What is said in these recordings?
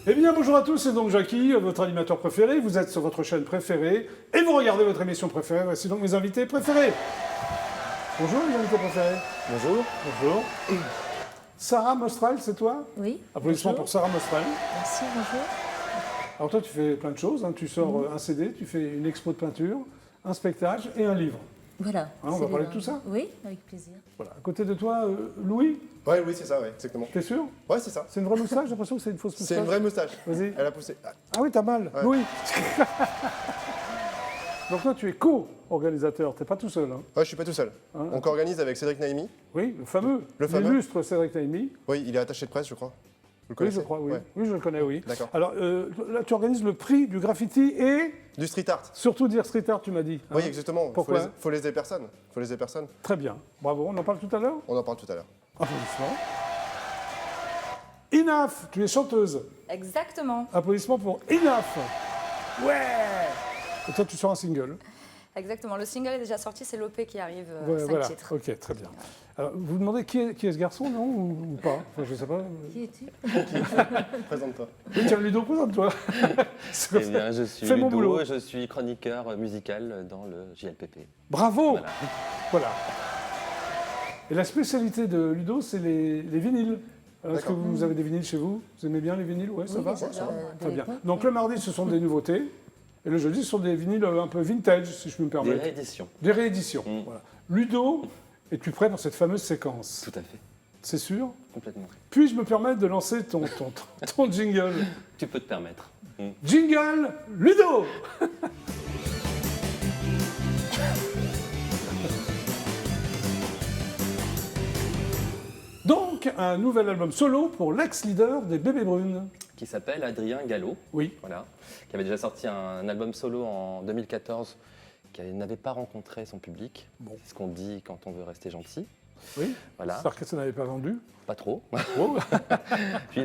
Eh bien, bonjour à tous, c'est donc Jackie, votre animateur préféré. Vous êtes sur votre chaîne préférée et vous regardez votre émission préférée. Voici donc mes invités préférés. Bonjour, les invités préférés. Bonjour. Bonjour. Sarah Mostral, c'est toi? Oui. Applaudissements bonjour. pour Sarah Mostral. Merci, bonjour. Alors toi, tu fais plein de choses. Hein. Tu sors un CD, tu fais une expo de peinture, un spectacle et un livre. Voilà. Hein, on va parler de tout ça? Oui, avec plaisir. Voilà. À côté de toi, Louis, Ouais, oui, c'est ça, ouais, exactement. t'es sûr? Ouais, c'est ça. C'est une vraie moustache? J'ai l'impression que c'est une fausse moustache. C'est une vraie moustache. Vas-y. Elle a poussé. Ah, Ah oui, t'as mal. Ouais. Louis. Donc toi, tu es co-organisateur, t'es pas tout seul. Hein. ouais, je suis pas tout seul. Hein, On co-organise avec Cédric Naimi. Oui, le fameux, Le fameux. l'illustre Cédric Naimi. Oui, il est attaché de presse, je crois. Vous le Oui, connaissez je crois, oui. Ouais. Oui, je le connais, oui. D'accord. Alors, là, tu organises le prix du graffiti et Du street art. surtout dire street art, tu m'as dit. hein. Oui, exactement. Pourquoi Faut les personnes. Faut les personnes. Très bien. Bravo. On en parle tout à l'heure? On en parle tout à l'heure. Applaudissements. Inaf, tu es chanteuse. Exactement, Applaudissements pour Inaf. Ouais. Et toi, tu sors un single. exactement. Le single est déjà sorti, c'est l'OP qui arrive, Ouais, 5 voilà. titres. Ok, très bien. Alors, vous vous demandez qui est ce garçon, non, ou pas? Enfin, je sais pas. Qui es-tu? Présente-toi. Oui, tiens, Ludo, présente-toi. C'est comme Eh ça. bien, je suis Fais mon Ludo, boulot. je suis chroniqueur musical dans le JLPP. Bravo. Voilà. Voilà. Et la spécialité de Ludo, c'est les vinyles. Est-ce que D'accord. vous avez des vinyles chez vous? Vous aimez bien les vinyles? Ouais, ça va? j'adore. Très bien. Donc le mardi, ce sont des nouveautés. Et le jeudi, ce sont des vinyles un peu vintage, si je peux me Des permettre. rééditions, Des rééditions. Mm. Voilà. Ludo, es-tu prêt pour cette fameuse séquence? tout à fait, C'est sûr? complètement. Puis-je me permettre de lancer ton jingle? Tu peux te permettre. Jingle Ludo. Donc, un nouvel album solo pour l'ex-leader des Bébés Brunes. Qui s'appelle Adrien Gallo, Oui. voilà, qui avait déjà sorti un album solo en 2014, qui n'avait pas rencontré son public. Bon. C'est ce qu'on dit quand on veut rester gentil. Oui. Voilà, C'est-à-dire que ça n'avait pas vendu. pas trop. Oh. Puis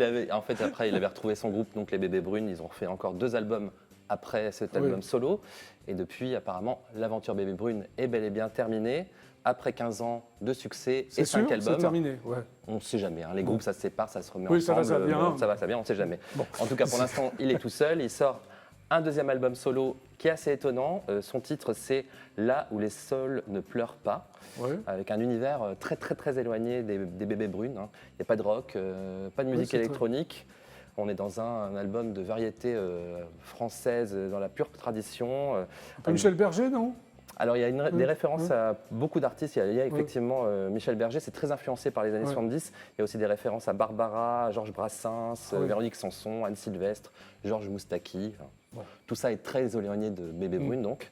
après, il avait retrouvé son groupe, donc les Bébés Brunes. Ils ont fait encore 2 albums après cet Oui. album solo. Et depuis, apparemment, l'aventure Bébés Brunes est bel et bien terminée. Après 15 ans de succès C'est et 5 sûr, c'est albums, terminé. Ouais. on ne sait jamais. Hein. Les groupes, ça se sépare, ça se remet Oui, ça va, ensemble. ça vient. Bon, ça va, ça vient, on ne sait jamais. Bon. En tout cas, pour l'instant, il est tout seul. Il sort un 2e album solo qui est assez étonnant. Son titre, c'est Là où les sols ne pleurent pas, Ouais. avec un univers très, très, très éloigné des Bébés Brunes. Hein. Il n'y a pas de rock, pas de musique c'est très- électronique. On est dans un album de variété française, dans la pure tradition. Un peu Michel Berger, non? Alors, il y a des références à beaucoup d'artistes. Il y a effectivement Michel Berger, c'est très influencé par les années Ouais. 70. Il y a aussi des références à Barbara, Georges Brassens, Oui. Véronique Sanson, Anne Sylvestre, Georges Moustaki. Enfin, Bon. Tout ça est très éloigné de Bébé Brune, donc.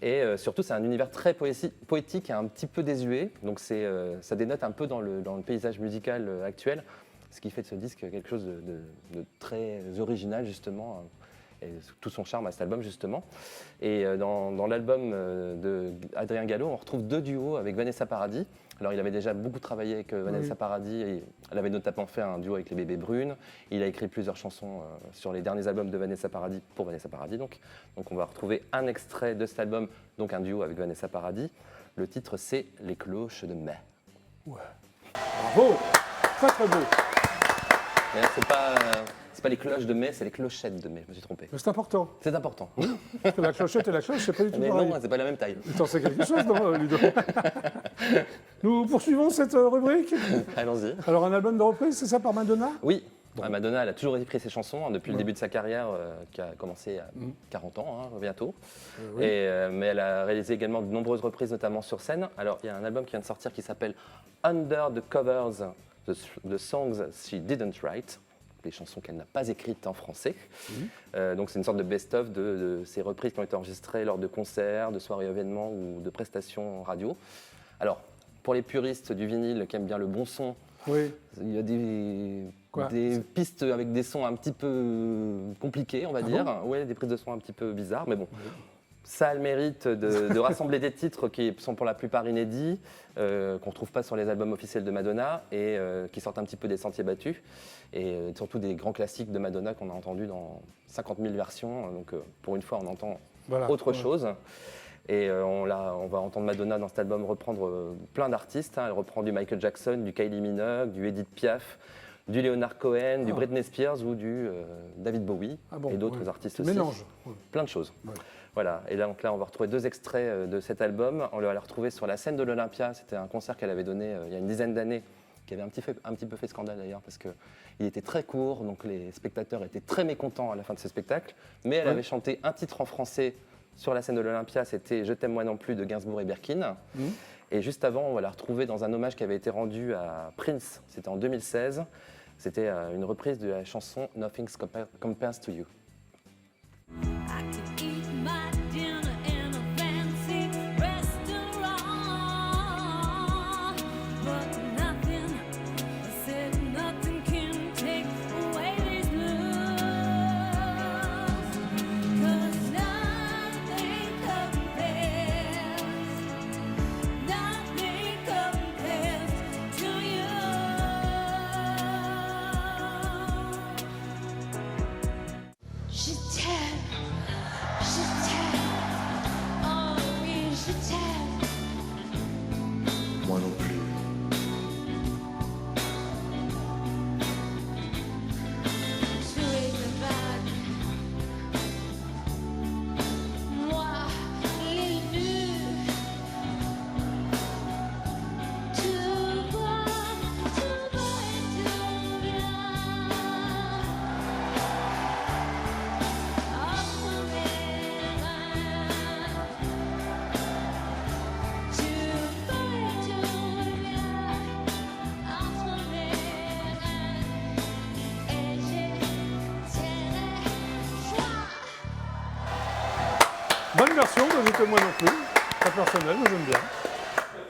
Et surtout, c'est un univers très poétique et un petit peu désuet. Donc, ça dénote un peu dans le paysage musical actuel. Ce qui fait de ce disque quelque chose de très original, justement. Et tout son charme à cet album, justement. Et dans l'album de Adrien Gallo, on retrouve 2 duos avec Vanessa Paradis. Alors, il avait déjà beaucoup travaillé avec Vanessa Paradis. Et elle avait notamment fait un duo avec les Bébés Brunes. Il a écrit plusieurs chansons sur les derniers albums de Vanessa Paradis, pour Vanessa Paradis. Donc on va retrouver un extrait de cet album, donc un duo avec Vanessa Paradis. Le titre, c'est Les cloches de mai. Ouais. Bravo. Très, très beau. Mais c'est pas les cloches de mai, c'est les clochettes de mai. Je me suis trompé. Mais c'est important. C'est important. Parce que la clochette et la cloche, c'est pas du tout Mais pareil. non, c'est pas la même taille. T'en sais quelque chose, non, Ludo? Nous poursuivons cette rubrique. Allons-y. Alors, un album de reprise, c'est ça, par Madonna? Oui, Madonna, elle a toujours écrit ses chansons hein, depuis le début de sa carrière, qui a commencé à 40 ans, hein, bientôt. Oui. Mais elle a réalisé également de nombreuses reprises, notamment sur scène. Alors, il y a un album qui vient de sortir qui s'appelle Under the Covers, the Songs She Didn't Write, les chansons qu'elle n'a pas écrites en français. Donc, c'est une sorte de best-of de ces reprises qui ont été enregistrées lors de concerts, de soirées événements ou de prestations radio. Alors, pour les puristes du vinyle qui aiment bien le bon son, Oui. il y a Quoi des pistes avec des sons un petit peu compliqués, on va dire. bon Ouais, des prises de son un petit peu bizarres, mais bon. Ça a le mérite de rassembler des titres qui sont pour la plupart inédits, qu'on ne trouve pas sur les albums officiels de Madonna et qui sortent un petit peu des sentiers battus. Et surtout des grands classiques de Madonna qu'on a entendus dans 50 000 versions. Donc pour une fois, on entend Voilà. autre Ouais. chose. Et on va entendre Madonna dans cet album reprendre plein d'artistes. Hein. Elle reprend du Michael Jackson, du Kylie Minogue, du Edith Piaf, du Leonard Cohen, du Ah. Britney Spears ou du David Bowie Ah bon, et d'autres ouais. artistes Tu aussi. mélanges. Ouais. Plein de choses. Ouais. Voilà, et là, donc là, on va retrouver 2 extraits de cet album. On l'a retrouvé sur la scène de l'Olympia. C'était un concert qu'elle avait donné il y a une dizaine d'années, qui avait un petit peu fait scandale d'ailleurs, parce qu'il était très court, donc les spectateurs étaient très mécontents à la fin de ce spectacle. Mais elle Ouais. avait chanté un titre en français sur la scène de l'Olympia, c'était Je t'aime moi non plus de Gainsbourg et Berkin. Mhm. Et juste avant, on va la retrouver dans un hommage qui avait été rendu à Prince, c'était en 2016. C'était une reprise de la chanson Nothing Compares to You. I could eat my dinner in a fancy restaurant, but nothing, I said nothing can take away these blues, 'cause nothing compares to you. Je t'aime, oh oui, je t'aime. Moi non plus. Tu es le vague, moi l'élu. Tout va et tout vient. Entre mes mains, tout va et tout vient. Entre mes mains, et j'ai choix. Bonne version de Je t'aime moi non plus. Pas personnel, mais j'aime bien.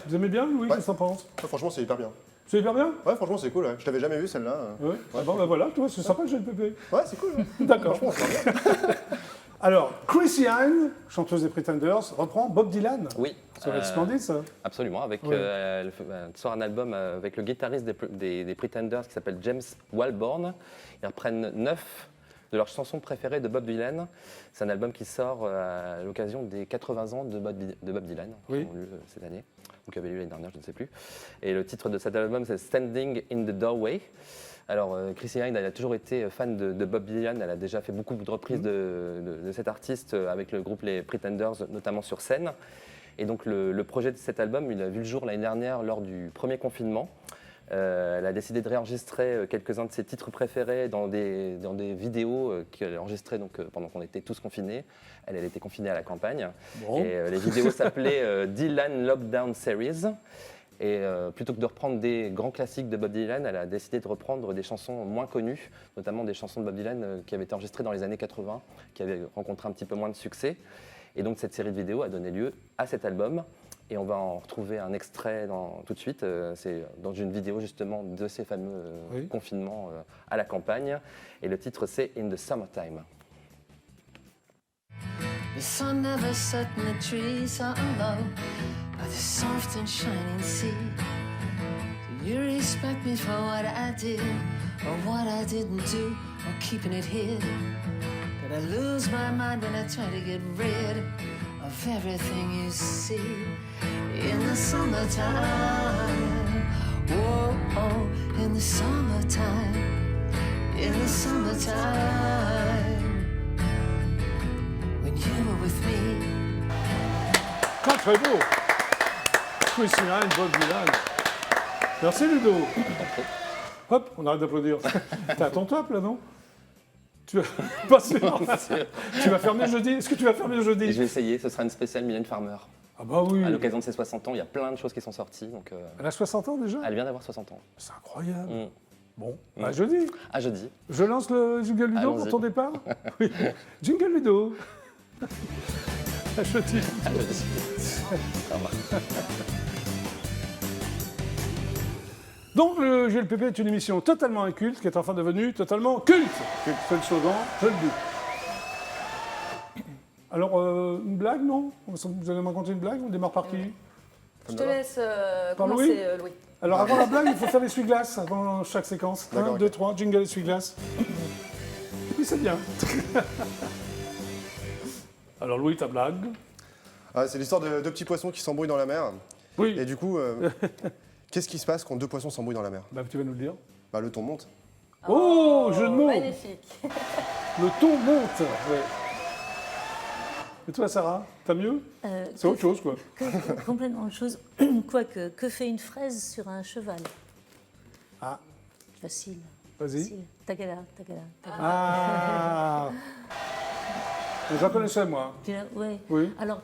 Vous aimez bien, Louis? Ouais. Qu'est-ce que t'en penses? Ah, franchement, c'est hyper bien. C'est hyper bien? Ouais, franchement, c'est cool. Ouais. Je t'avais jamais vu celle-là. Oui. Ah bon, ben voilà, toi, c'est sympa le GLPP. Ouais, c'est cool. Ouais. D'accord. Franchement, c'est bien. Alors, Chrissy Hynde, chanteuse des Pretenders, reprend Bob Dylan. Oui. Ça va être splendide, ça. Absolument, avec, Ouais. elle sort un album avec le guitariste des Pretenders qui s'appelle James Walborn. Ils reprennent 9 de leurs chansons préférées de Bob Dylan. C'est un album qui sort à l'occasion des 80 ans de Bob Dylan, Oui. qui ont lieu cette année, ou qui avait lieu l'année dernière, je ne sais plus. Et le titre de cet album, c'est Standing in the Doorway. Alors, Chrissy Hynde, elle a toujours été fan de Bob Dylan. Elle a déjà fait beaucoup de reprises de cet artiste avec le groupe Les Pretenders, notamment sur scène. Et donc, le projet de cet album, il a vu le jour l'année dernière lors du premier confinement. Elle a décidé de réenregistrer quelques-uns de ses titres préférés dans des vidéos qu'elle a enregistrées donc, pendant qu'on était tous confinés. Elle était confinée à la campagne. Bon. Et les vidéos s'appelaient Dylan Lockdown Series. Et plutôt que de reprendre des grands classiques de Bob Dylan, elle a décidé de reprendre des chansons moins connues, notamment des chansons de Bob Dylan qui avaient été enregistrées dans les années 80, qui avaient rencontré un petit peu moins de succès. Et donc cette série de vidéos a donné lieu à cet album. Et on va en retrouver un extrait tout de suite. C'est dans une vidéo justement de ces fameux Oui. confinements à la campagne. Et le titre c'est In the Summertime. The sun never set in the trees are low by the soft and shining sea. Do you respect me for what I did or what I didn't do or keeping it hid? Did I lose my mind when I tried to get rid of everything you see? In the summertime, whoa, oh, in the summertime, in the summertime. When you were with me. Très très beau. Chrissy Hynde, Bob Dylan. Merci Ludo. Hop, on arrête d'applaudir. T'as ton top là, non? Tu vas pas sûr. Tu vas fermer jeudi. Est-ce que tu vas fermer Et jeudi? je vais essayer, ce sera une spéciale Mylène Farmer. Ah bah oui. À l'occasion de ses 60 ans, il y a plein de choses qui sont sorties. Donc, Elle a 60 ans déjà? elle vient d'avoir 60 ans. C'est incroyable. Mm. Bon, à jeudi. À jeudi. Je lance le jingle Ludo pour Allons-y. ton départ? Oui. Jingle Ludo. À jeudi. À jeudi. Au revoir. Donc le GLPP est une émission totalement inculte qui est enfin devenue totalement culte. C'est le slogan, je le dis. Alors, une blague, non? Vous allez me raconter une blague? On démarre par qui? Je te laisse Par commencer, Louis Louis. Alors avant la blague, il faut faire l'essuie-glace avant chaque séquence. 1, D'accord, 2, ok. 3, jingle essuie-glace. Oui, c'est bien. Alors Louis, ta blague? Ah, c'est l'histoire de deux petits poissons qui s'embrouillent dans la mer. Oui, Et du coup, qu'est-ce qui se passe quand deux poissons s'embrouillent dans la mer? bah, tu vas nous le dire. Bah, le ton monte. Oh, jeu de mots. Magnifique. Le ton monte. Ouais. Et toi, Sarah, t'as mieux? C'est autre chose, quoi. Complètement autre chose. Quoique, que fait une fraise sur un cheval? Ah, Facile. vas-y. Facile. Tagada, tagada, tagada. Ah. Je la connaissais, moi. Ouais. Oui. Alors,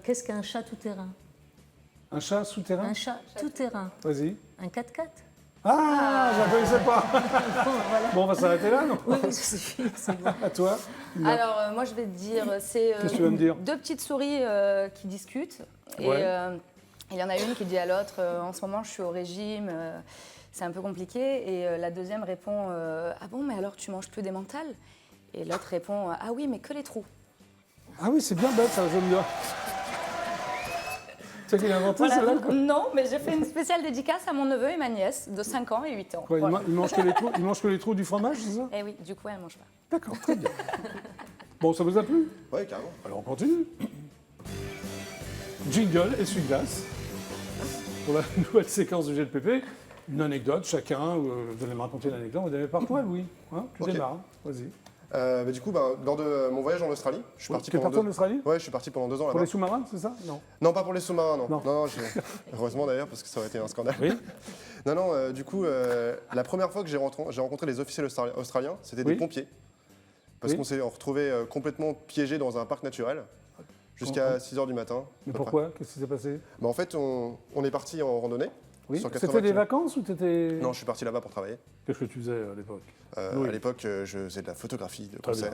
qu'est-ce qu'un chat tout-terrain? Un chat souterrain? Un chat tout-terrain. Vas-y. Un 4x4? Ah, je la connaissais pas. Bon, voilà. Bon, on va s'arrêter là, non? Oui, oui, ça suffit, c'est bon. À toi. Alors, moi, je vais te dire, c'est Qu'est-ce que tu vas me dire? deux petites souris qui discutent. Ouais. Et il y en a une qui dit à l'autre, en ce moment, je suis au régime, c'est un peu compliqué. Et la deuxième répond, ah bon, mais alors tu manges plus des mentales? Et l'autre répond, ah oui, mais que les trous. Ah oui, c'est bien bête, ça, j'aime bien. C'est qui l'a inventé, Voilà, celle-là, donc, quoi? non, mais j'ai fait une spéciale dédicace à mon neveu et ma nièce de 5 ans et 8 ans. Quoi, Voilà. il mange que les trous, il mange que les trous du fromage, c'est ça? Eh oui, du coup, elle ne mange pas. D'accord, très bien. Bon, ça vous a plu? Ouais, carrément. Alors on continue. Jingle, essuie-glace. Pour la nouvelle séquence du GLPP, une anecdote, chacun, vous allez me raconter une anecdote, vous avez par toi, Louis. Hein, tu Ok. démarres, vas-y. Du coup, lors de mon voyage en Australie, je suis parti Tu es pendant parti en Australie? Ouais, je suis parti pendant 2 ans Pour là-bas. les sous-marins, c'est ça? Non. Non, pas pour les sous-marins, non. Non. Heureusement d'ailleurs, parce que ça aurait été un scandale. Oui. Non, du coup, la première fois que j'ai rencontré les officiels australiens, c'était Oui. des pompiers. Parce Oui. qu'on s'est retrouvé complètement piégés dans un parc naturel jusqu'à 6 h du matin. Mais à peu pourquoi? Qu'est-ce qui s'est passé? près. En fait, on est parti en randonnée. Oui. Sur 80 C'était des kilomètres. vacances ou t'étais... Non, je suis parti là-bas pour travailler. Qu'est-ce que tu faisais à l'époque? À l'époque, je faisais de la photographie de Très concert.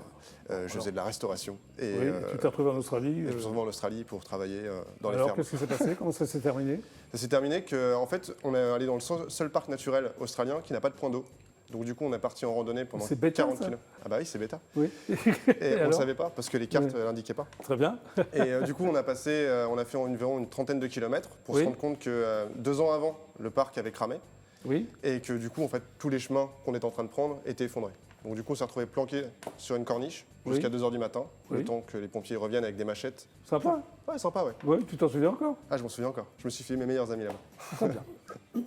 bien. Je faisais de la restauration. Et Oui, tu t'es retrouvé en Australie. je suis revenu en Australie pour travailler dans les Alors, fermes. qu'est-ce qui s'est passé? Comment ça s'est terminé? Ça s'est terminé qu'en fait, on est allé dans le seul parc naturel australien qui n'a pas de point d'eau. Donc du coup, on est parti en randonnée pendant C'est bêta, 40 ça km. Ah bah oui, c'est bêta. Oui. Et on ne alors savait pas parce que les cartes Oui. l'indiquaient pas. Très bien. Et du coup, on a fait environ une trentaine de kilomètres pour Oui. se rendre compte que 2 ans avant, le parc avait cramé Oui. et que du coup, en fait, tous les chemins qu'on était en train de prendre étaient effondrés. Donc du coup, on s'est retrouvé planqué sur une corniche jusqu'à Oui. 2 h du matin, Oui. le temps que les pompiers reviennent avec des machettes. Sympa. Ouais, sympa, ouais. Oui, tu t'en souviens encore? Ah, je m'en souviens encore. Je me suis fait mes meilleurs amis là-bas. Très bien.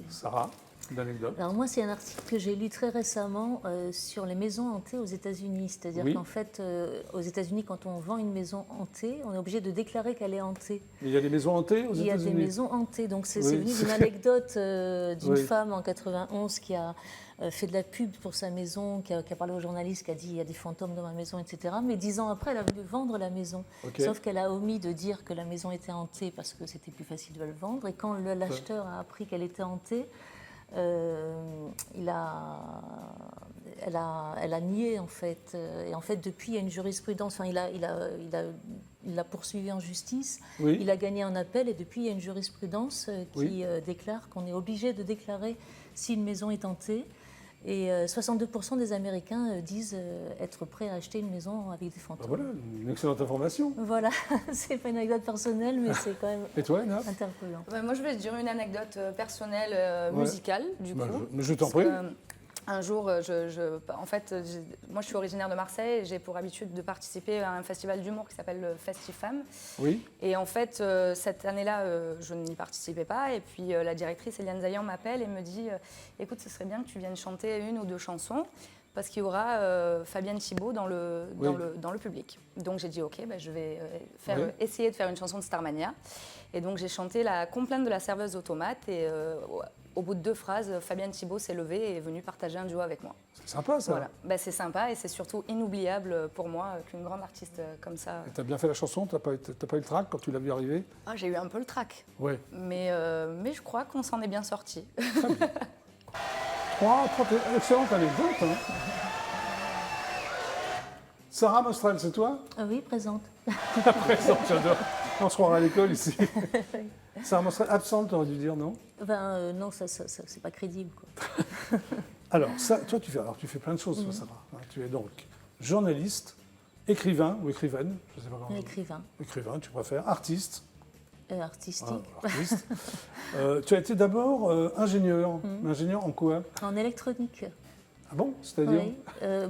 Sarah, une anecdote. Alors moi, c'est un article que j'ai lu très récemment sur les maisons hantées aux États-Unis. C'est-à-dire Oui. qu'en fait, aux États-Unis, quand on vend une maison hantée, on est obligé de déclarer qu'elle est hantée. Il y a des maisons hantées aux Il y a États-Unis? des maisons hantées. Donc c'est Oui. venu d'une anecdote d'une Oui. femme en 91 qui a fait de la pub pour sa maison, qui a parlé aux journalistes, qui a dit il y a des fantômes dans ma maison, etc. Mais 10 ans après, elle a voulu vendre la maison. Ok. Sauf qu'elle a omis de dire que la maison était hantée parce que c'était plus facile de le vendre. Et quand l'acheteur a appris qu'elle était hantée, elle a nié en fait. Et en fait, depuis, il y a une jurisprudence. Enfin, il l'a poursuivi en justice. Oui. Il a gagné en appel et depuis, il y a une jurisprudence qui Oui. déclare qu'on est obligé de déclarer si une maison est hantée. Et 62% des Américains disent être prêts à acheter une maison avec des Ben fantômes. voilà, une excellente information. Voilà, c'est pas une anecdote personnelle, mais c'est quand même Et toi, Anna? interpellant. Moi, je vais te dire une anecdote personnelle Ouais. musicale, du Bah, coup. mais je t'en Parce prie. que, un jour, moi, je suis originaire de Marseille et j'ai pour habitude de participer à un festival d'humour qui s'appelle le Festifam. Oui. Et en fait, cette année-là, je n'y participais pas. Et puis, la directrice, Eliane Zayan, m'appelle et me dit écoute, ce serait bien que tu viennes chanter 1 ou 2 chansons parce qu'il y aura Fabienne Thibault dans le public. Donc, j'ai dit ok, je vais essayer de faire une chanson de Starmania. Et donc, j'ai chanté la complainte de la serveuse automate. Et au bout de 2 phrases, Fabienne Thibault s'est levée et est venue partager un duo avec moi. C'est sympa, ça. Voilà. C'est sympa et c'est surtout inoubliable pour moi qu'une grande artiste comme ça. Et t'as bien fait la chanson? T'as pas eu le trac quand tu l'as vu arriver? Ah, j'ai eu un peu le trac. Ouais. Mais je crois qu'on s'en est bien sorti. Excellente anecdote. Hein. Sarah Mostral, c'est toi? Ah oui, présente. Présente, j'adore. On se croirait à l'école ici. Sarah Mostral, absente, t'aurais dû dire, non? Non, ça c'est pas crédible, quoi. Alors, ça, toi, tu fais plein de choses, toi, Sarah. Hein, tu es donc journaliste, écrivain ou écrivaine, je sais pas comment. Écrivain, Écrivain, tu préfères, artiste. artistique, Artiste. Tu as été d'abord ingénieur. Ingénieur en quoi? en électronique. Ah bon? C'est-à-dire? Oui,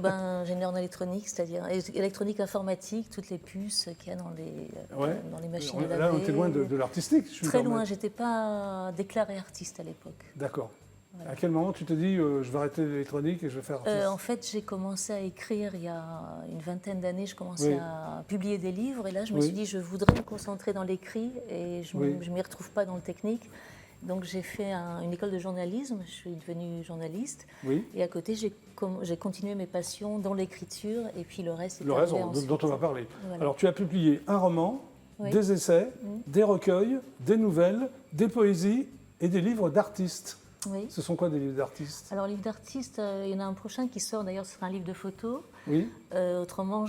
ingénieur en électronique, c'est-à-dire électronique informatique, toutes les puces qu'il y a dans les machines à laver. Là, on était loin de l'artistique. je suis Très permis. loin, j'étais pas déclarée artiste à l'époque. D'accord. Voilà. À quel moment tu te dis je vais arrêter l'électronique et je vais faire artiste En fait, j'ai commencé à écrire il y a une vingtaine d'années. Je commençais Oui. à publier des livres et là, je me Oui. suis dit, je voudrais me concentrer dans l'écrit et je Oui. ne m'y retrouve pas dans le technique. Donc, j'ai fait une école de journalisme. Je suis devenue journaliste Oui. et à côté, j'ai continué mes passions dans l'écriture et puis le reste. est Le reste arrivé dont ensuite. on va parler. Voilà. Alors tu as publié un roman, Oui. des essais, des recueils, des nouvelles, des poésies et des livres d'artistes. Oui. Ce sont quoi des livres d'artistes? Alors, livre d'artiste, il y en a un prochain qui sort d'ailleurs, ce sera un livre de photos. Oui. Autrement,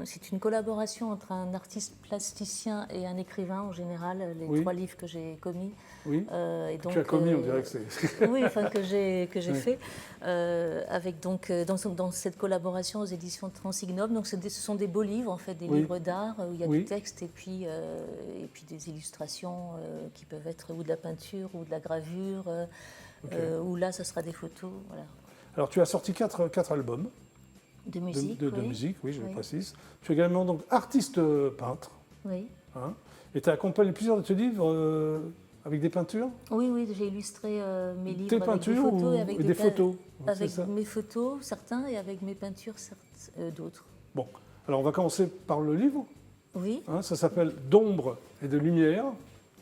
c'est une collaboration entre un artiste plasticien et un écrivain en général, les Oui. 3 livres que j'ai commis. Oui. Et donc, Tu as commis, on dirait que c'est. oui, enfin que j'ai Oui. fait, avec donc dans cette collaboration aux éditions Transignoble. Donc ce sont des beaux livres en fait, des Oui. livres d'art où il y a Oui. du texte et puis des illustrations qui peuvent être ou de la peinture ou de la gravure, Ok. ou là, ce sera des photos, voilà, Alors tu as sorti 4 albums de musique. de oui. musique, oui, je le Oui. précise. Tu es également donc artiste peintre, Oui. hein, et tu as accompagné plusieurs de tes livres avec des peintures, Oui, oui, j'ai illustré mes livres tes avec peintures des photos ou et avec et des photos, c'est avec ça? mes photos, certains, et avec mes peintures, d'autres. Bon, alors on va commencer par le livre. Oui, Hein, ça s'appelle D'ombre et de lumière.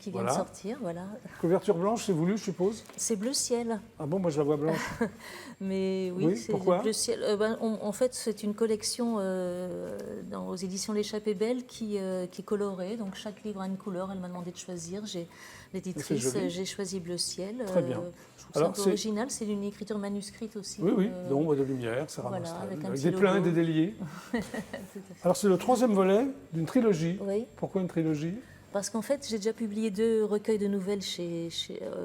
qui vient Voilà. de sortir, voilà. Couverture blanche, c'est voulu, je suppose. C'est bleu ciel, Ah bon, moi je la vois blanche. mais oui, Oui, c'est pourquoi bleu ciel. En fait, c'est une collection aux éditions L'Échappée Belle qui est colorée. Donc chaque livre a une couleur. Elle m'a demandé de choisir. J'ai l'éditrice, joli. j'ai choisi bleu ciel. Très bien. Je trouve Alors, ça un peu c'est- original. C'est une écriture manuscrite aussi. Oui, oui, euh, d'ombre et de lumière, Sarah voilà, Marstrel, avec un avec petit des pleins et logo. des déliés. tout à fait. Alors c'est le 3e volet d'une trilogie. Oui. Pourquoi une trilogie? Parce qu'en fait, j'ai déjà publié 2 recueils de nouvelles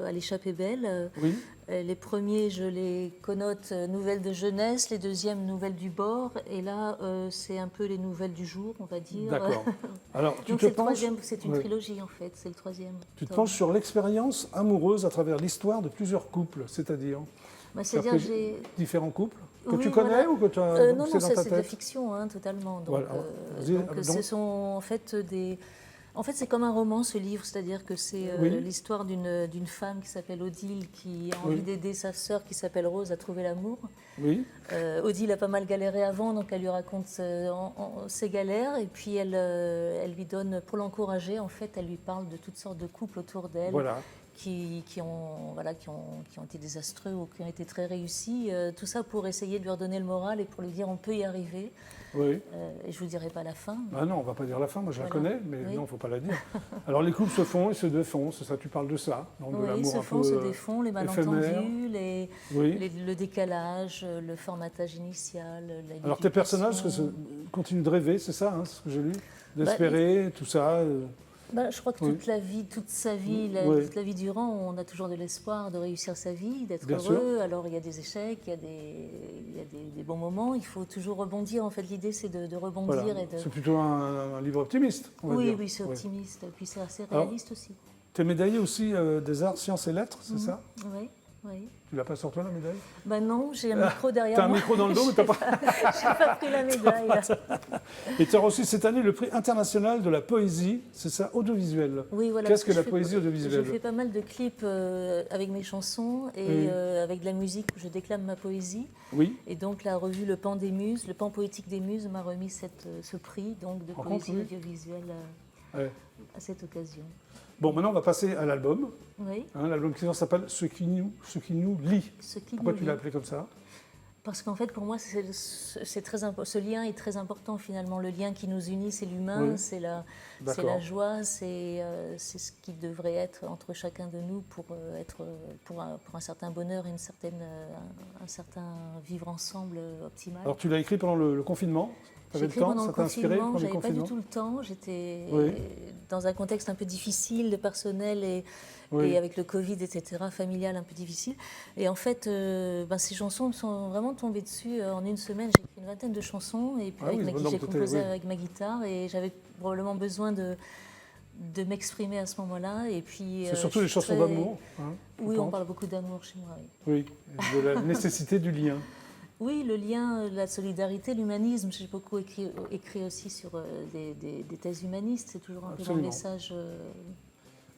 à l'Échappée Belle. Oui, Les premiers, je les connote nouvelles de jeunesse, les deuxièmes, nouvelles du bord. Et là, c'est un peu les nouvelles du jour, on va dire. d'accord. Alors tu Donc te c'est le penches, troisième, c'est une ouais. trilogie en fait, c'est le 3e. Tu te tome. penches sur l'expérience amoureuse à travers l'histoire de plusieurs couples, c'est-à-dire Bah, c'est-à-dire que j'ai... différents couples que Oui, tu connais voilà. ou que tu as non, c'est non, dans c'est ta de la tête? fiction, hein, totalement. Donc, Voilà. Vas-y, donc. ce sont en fait des... En fait, c'est comme un roman, ce livre, c'est-à-dire que c'est Oui. l'histoire d'une femme qui s'appelle Odile, qui a Oui. envie d'aider sa sœur qui s'appelle Rose à trouver l'amour. Oui, Odile a pas mal galéré avant, donc elle lui raconte ses galères, et puis elle lui donne, pour l'encourager, en fait, elle lui parle de toutes sortes de couples autour d'elle. voilà. Qui ont été désastreux ou qui ont été très réussis. Tout ça pour essayer de lui redonner le moral et pour lui dire on peut y arriver. Oui. Et je ne vous dirai pas la fin. Ah non, on va pas dire la fin, moi je la Voilà. connais, mais Oui. non, il ne faut pas la dire. Alors les couples se font et se défont, c'est ça, tu parles de ça, donc de Oui, l'amour se un font, peu se défont, les éphémère. malentendus, Oui. le décalage, le formatage initial. Alors tes personnages continuent de rêver, c'est ça, hein, c'est ce que j'ai lu, d'espérer, tout ça. Je crois que Oui. toute sa vie, Oui. toute la vie durant, on a toujours de l'espoir de réussir sa vie, d'être Bien heureux. Alors il y a des échecs, il y a des bons moments. Il faut toujours rebondir. En fait, l'idée c'est de rebondir Voilà. et de. C'est plutôt un livre optimiste, on va Oui, dire. oui, c'est Oui. optimiste. Puis c'est assez Alors, réaliste aussi. Tu es médaillé aussi des arts, sciences et lettres, c'est ça? Oui, oui. Tu l'as pas sur toi la médaille? Ben non, j'ai un micro derrière Tu as un moi. micro dans le dos, mais tu n'as pas. J'ai pas pris la médaille. Et tu as reçu cette année le prix international de la poésie, c'est ça, audiovisuel. Oui, voilà. Qu'est-ce que parce la je fais- poésie audiovisuelle? Je fais pas mal de clips avec mes chansons et Oui. avec de la musique où je déclame ma poésie. Oui, Et donc la revue Le Pan des Muses, le Pan poétique des Muses m'a remis ce prix donc de Rencontre, poésie oui. audiovisuelle ouais. à cette occasion. Bon, maintenant on va passer à l'album. Oui, Hein, l'album qui s'appelle Ce qui nous lie. ce qui Pourquoi nous tu l'as lie. appelé comme ça? Parce qu'en fait, pour moi, c'est très ce lien est très important finalement. Le lien qui nous unit, c'est l'humain, Oui. c'est la D'accord. joie, c'est ce qui devrait être entre chacun de nous pour un certain bonheur et un certain vivre ensemble optimal. Alors tu l'as écrit pendant le confinement? Tu J'ai avais le écrit temps? pendant Ça le t'a inspiré confinement, pendant le j'avais pas du confinement? tout le temps, j'étais Oui. dans un contexte un peu difficile, personnel Oui. et avec le Covid, etc., familial un peu difficile. Et en fait, ces chansons me sont vraiment tombées dessus. En une semaine, j'ai écrit une vingtaine de chansons et puis Ah oui, donc j'ai t'étais- composé oui. avec ma guitare et j'avais probablement besoin de m'exprimer à ce moment-là. Et puis, C'est surtout je les suis chansons très- d'amour. Hein, je Oui, on pense. parle beaucoup d'amour chez moi. Oui. Oui, de la nécessité du lien. Oui, le lien, la solidarité, l'humanisme. J'ai beaucoup écrit aussi sur des thèses humanistes. C'est toujours un peu Absolument. mon message.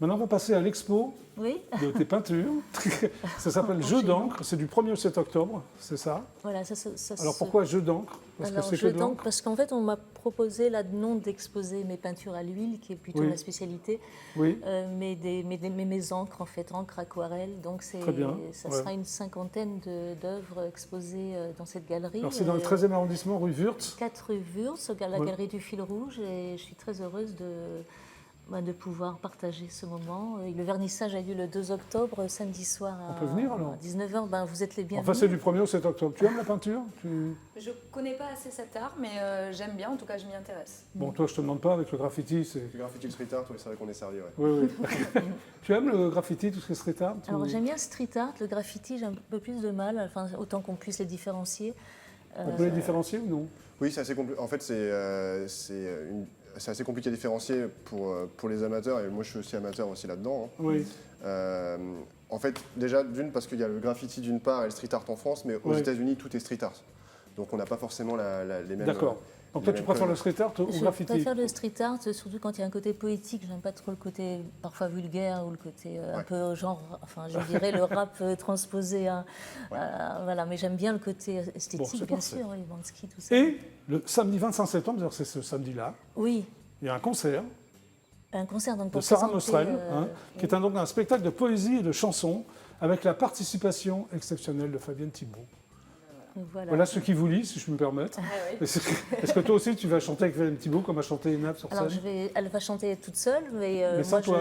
Maintenant, on va passer à l'expo Oui, de tes peintures. Ça s'appelle Jeux d'encre. C'est du 1er au 7 octobre, c'est ça? voilà, ça Alors pourquoi Jeux d'encre? Parce que Alors, c'est que je de tente l'encre. parce qu'en fait, on m'a proposé là non d'exposer mes peintures à l'huile, qui est plutôt Oui. ma spécialité, Oui. mais mes encres, en fait, encre aquarelle. Donc, Très bien, ça ouais. sera une cinquantaine d'œuvres exposées dans cette galerie. Alors c'est dans le 13e arrondissement, rue Wurtz. 4 rue Wurtz, la Ouais. galerie du Fil Rouge, et je suis très heureuse de pouvoir partager ce moment. Et le vernissage a lieu le 2 octobre, samedi soir On peut venir, alors à 19h. Ben, vous êtes les bienvenus. Enfin, c'est du 1er au 7 octobre. Tu aimes la peinture? Je connais pas assez cet art, mais j'aime bien, en tout cas je m'y intéresse. Bon, toi, je te demande pas, avec le graffiti, c'est... Le graffiti, le street art, oui, c'est vrai qu'on est servi, ouais. Oui, oui. Tu aimes le graffiti, tout ce qui est street art? Alors j'aime bien le street art, le graffiti, j'ai un peu plus de mal, enfin, autant qu'on puisse les différencier. On peut les différencier ou non? Oui, c'est assez compliqué. En fait, c'est assez compliqué à différencier pour les amateurs, et moi je suis aussi amateur aussi là-dedans. Hein. Oui. En fait, déjà, parce qu'il y a le graffiti d'une part et le street art en France, mais aux Ouais. États-Unis, tout est street art. Donc on n'a pas forcément les mêmes. D'accord. Donc toi, tu préfères le street art au Je graffiti? préfère le street art, surtout quand il y a un côté poétique. J'aime pas trop le côté parfois vulgaire ou le côté un Ouais. peu genre, enfin je dirais le rap transposé. Voilà, mais j'aime bien le côté Bon, esthétique, c'est bien parfait. sûr, les Bansky, tout ça. Et le samedi 25 septembre, d'ailleurs, c'est ce samedi-là, Oui, il y a un concert un concert donc de pour Sarah présenter, Mostrel, qui est donc un spectacle de poésie et de chansons avec la participation exceptionnelle de Fabienne Thibault. Voilà. Voilà ce qui vous lit, si je peux me permettre. Ah oui. Est-ce que toi aussi, tu vas chanter avec Fabienne Thibault comme a chanté Enab sur Alors, scène? elle va chanter toute seule, mais, Mais sans moi, toi.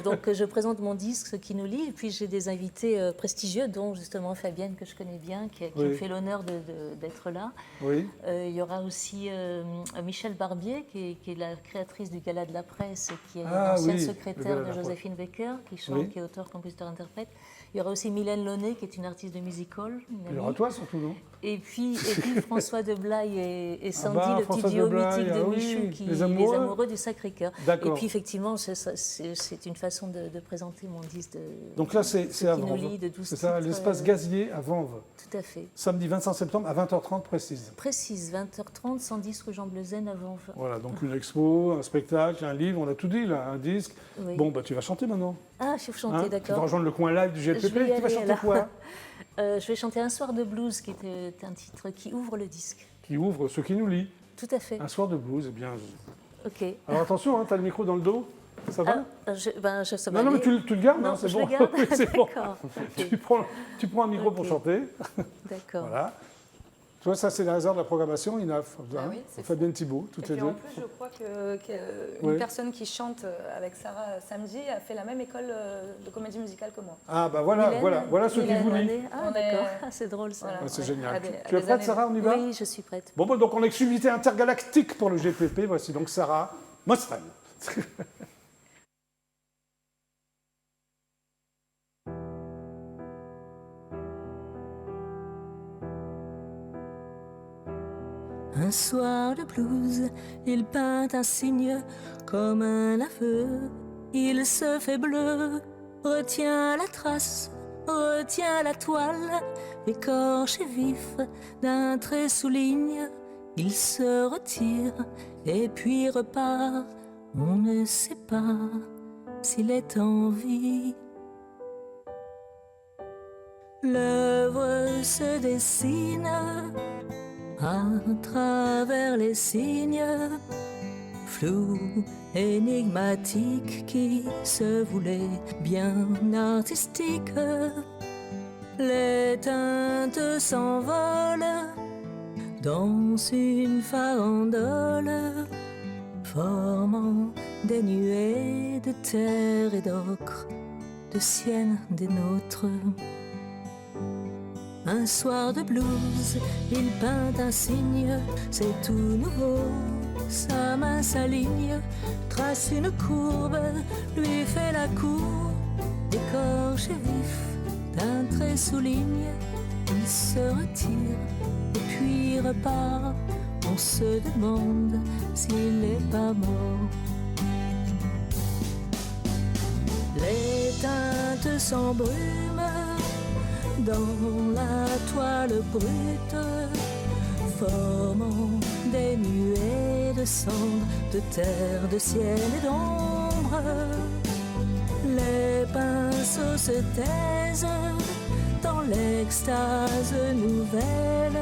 donc, je présente mon disque, ce qui nous lie, et puis j'ai des invités prestigieux, dont justement Fabienne, que je connais bien, qui Oui. me fait l'honneur d'être là. Oui. Il y aura aussi Michel Barbier, qui est la créatrice du Gala de la Presse, qui est Ah l'ancienne oui, le secrétaire Gala de de la Presse. Joséphine Baker, qui chante, Oui. qui est auteur, compositeur, interprète. Il y aura aussi Mylène Launay, qui est une artiste de music-hall. une Il y aura amie. toi surtout, non? Et puis François Deblaye et Sandy, bah, le François petit duo Deblaye, mythique de ah oui, Michou, qui les amoureux. du Sacré-Cœur. Et D'accord. puis effectivement, c'est une façon de présenter mon disque. Donc là, c'est à qui nous Vanves. lie de 12 C'est ça, titres, l'espace gazier à Vanves. Tout à fait. Samedi 25 septembre à 20h30 précise. Précise, 20h30, 110 rue Jean Bleuzen à Vanves. Voilà, donc une expo, un spectacle, un livre, on a tout dit là, un disque. Oui. Bon, bah tu vas chanter maintenant. Ah, je vais chanter, Hein, tu vas d'accord. rejoindre le coin live du Je vais GPP. y Tu vas aller, chanter alors. quoi? Je vais chanter Un soir de blues, qui est un titre qui ouvre le disque. Qui ouvre ce qui nous lie. Tout à fait. Un soir de blues, eh bien. Ok. Alors attention, hein, tu as le micro dans le dos. Ça va? Ça va Non, mais aller. tu le gardes, Non, hein, c'est je bon. le garde. Oui, c'est bon. D'accord. Ok. Tu prends un micro pour Ok. chanter. D'accord. Voilà. Tu vois, ça, c'est le hasard de la programmation. INAF. Ah oui, c'est Fabienne Thibault, Et toutes les puis deux. en plus, je crois qu'une Ouais. personne qui chante avec Sarah samedi a fait la même école de comédie musicale que moi. Ah, bah voilà, Mylène, voilà ce qui Mylène vous lie. Launay. Ah, On d'accord. est- Ah, c'est drôle ça. Voilà. Ah, c'est Ouais, génial. à des- à Tu es des prête, années. Sarah? On y va? Oui, je suis prête. Bon, bah, donc en exclusivité intergalactique pour le GPP, voici donc Sarah Mostrel. Un soir de blues, il peint un cygne comme un aveu. Il se fait bleu, retient la trace, retient la toile, écorché vif d'un trait souligne. Il se retire et puis repart. On ne sait pas s'il est en vie. L'œuvre se dessine à travers les signes flous, énigmatiques qui se voulaient bien artistiques. Les teintes s'envolent dans une farandole, formant des nuées de terre et d'ocre, de sienne des nôtres. Un soir de blues, il peint un cygne, c'est tout nouveau. Sa main s'aligne, trace une courbe, lui fait la cour. Écorché vif d'un trait souligne, il se retire et puis repart. On se demande s'il n'est pas mort. Les teintes s'embrument dans la toile brute, formant des nuées de cendres, de terre, de ciel et d'ombre. Les pinceaux se taisent dans l'extase nouvelle.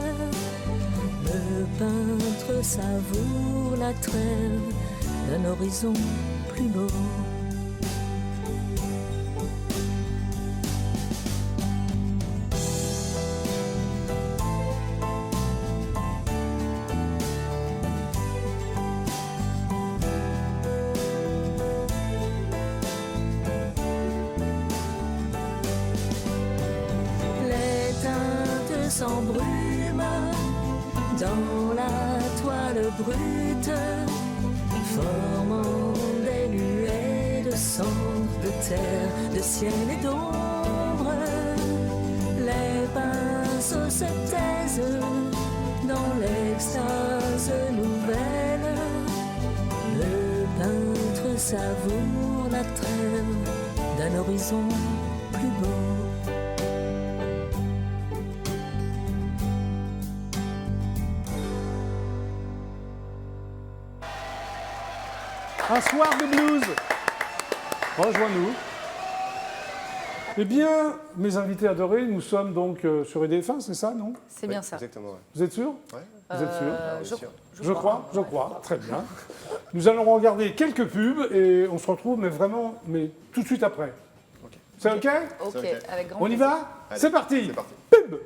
Le peintre savoure la trêve d'un horizon plus beau. Les teintes s'embrument dans la toile brute, formant des nuées de cendres, de terre, de ciel et d'ombre. Les pinceaux se taisent dans l'extase nouvelle. Le peintre savoure la trêve d'un horizon plus beau. Un soir de blues. Rejoins-nous. Eh bien, mes invités adorés, nous sommes donc sur EDF1, c'est ça, non? C'est bien ça. Exactement, ouais. Vous êtes sûr? Ouais. Vous êtes sûr? Je crois. Je crois. Très bien. Nous allons regarder quelques pubs et on se retrouve, mais tout de suite après. Ok. C'est OK? Ok, C'est ok. avec grand On y plaisir. va? Allez, C'est parti. C'est parti. Pub!